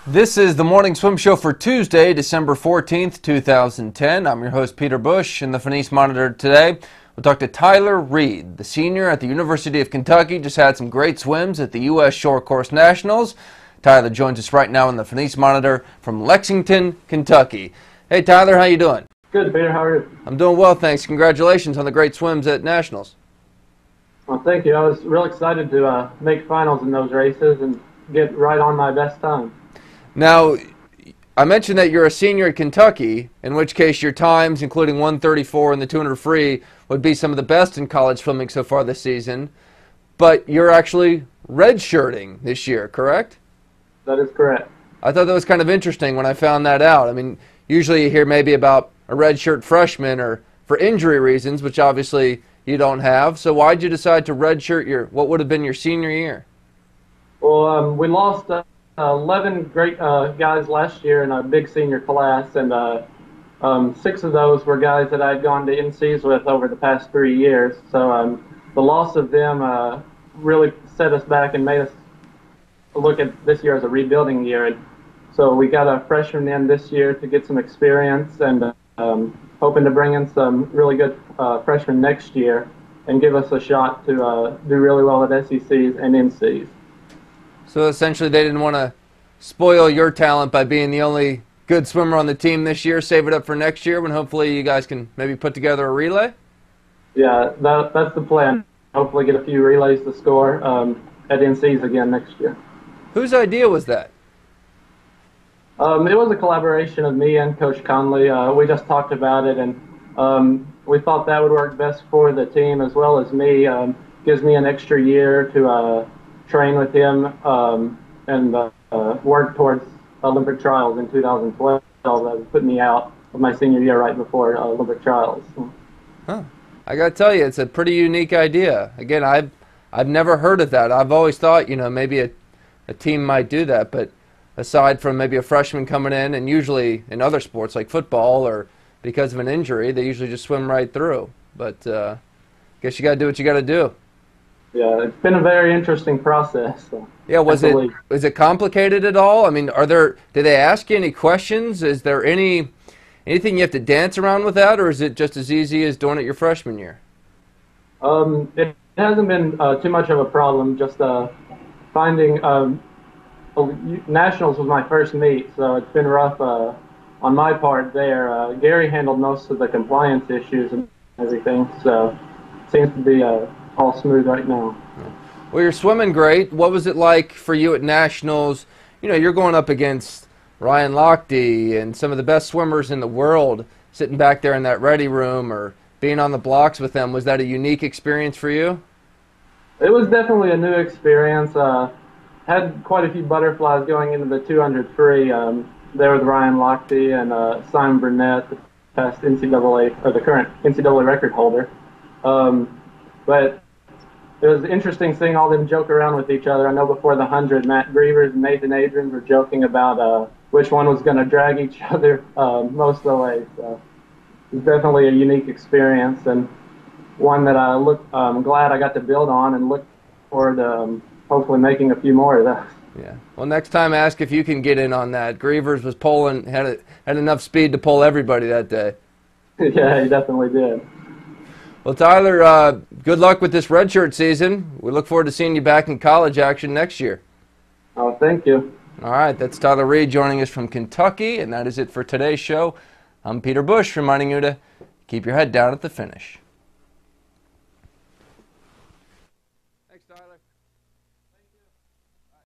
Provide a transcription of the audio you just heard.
This is the Morning Swim Show for Tuesday, December 14th, 2010. I'm your host, Peter Bush. In the Finesse Monitor today, we'll talk to Tyler Reed, the senior at the University of Kentucky. Just had some great swims at the U.S. Short Course Nationals. Tyler joins us right now in the Finesse Monitor from Lexington, Kentucky. Hey, Tyler, how you doing? Good, Peter. How are you? I'm doing well, thanks. Congratulations on the great swims at Nationals. Well, thank you. I was real excited to make finals in those races and get right on my best time. Now, I mentioned that you're a senior at Kentucky, in which case your times, including 134 and the 200 free, would be some of the best in college swimming so far this season. But you're actually redshirting this year, correct? That is correct. I thought that was kind of interesting when I found that out. I mean, usually you hear maybe about a redshirt freshman or for injury reasons, which obviously you don't have. So why'd you decide to redshirt what would have been your senior year? Well, we lost 11 great guys last year in a big senior class, and 6 of those were guys that I'd gone to NCs with over the past 3 years. So the loss of them really set us back and made us look at this year as a rebuilding year. And so we got a freshman in this year to get some experience, and hoping to bring in some really good freshmen next year and give us a shot to do really well at SECs and NCs. So essentially they didn't want to spoil your talent by being the only good swimmer on the team this year. Save it up for next year when hopefully you guys can maybe put together a relay? Yeah, that's the plan. Hopefully get a few relays to score at NCs again next year. Whose idea was that? It was a collaboration of me and Coach Conley. We just talked about it, and we thought that would work best for the team as well as me. Gives me an extra year to train with him and work towards Olympic trials in 2012. That would put me out of my senior year right before Olympic trials. Huh. I got to tell you, it's a pretty unique idea. Again, I've never heard of that. I've always thought, maybe a team might do that, but aside from maybe a freshman coming in, and usually in other sports like football or because of an injury, they usually just swim right through. But I guess you got to do what you got to do. Yeah, it's been a very interesting process. Yeah, was it complicated at all? I mean, did they ask you any questions? Is there anything you have to dance around with that, or is it just as easy as doing it your freshman year? It hasn't been too much of a problem. Just finding Nationals was my first meet, so it's been rough on my part there. Gary handled most of the compliance issues and everything, so it seems to be all smooth right now. Well, you're swimming great. What was it like for you at Nationals? You're going up against Ryan Lochte and some of the best swimmers in the world, sitting back there in that ready room or being on the blocks with them. Was that a unique experience for you? It was definitely a new experience. Had quite a few butterflies going into the 200 free. There was Ryan Lochte and Simon Burnett, the past NCAA, or the current NCAA record holder. But it was interesting seeing all them joke around with each other. I know before the 100, Matt Grievers and Nathan Adrian were joking about which one was going to drag each other most of the way. So it was definitely a unique experience, and one that I'm glad I got to build on and look forward to hopefully making a few more of those. Yeah. Well, next time ask if you can get in on that. Grievers was had enough speed to pull everybody that day. Yeah, he definitely did. Well, Tyler, good luck with this redshirt season. We look forward to seeing you back in college action next year. Oh, thank you. All right, that's Tyler Reed joining us from Kentucky, and that is it for today's show. I'm Peter Bush, reminding you to keep your head down at the finish.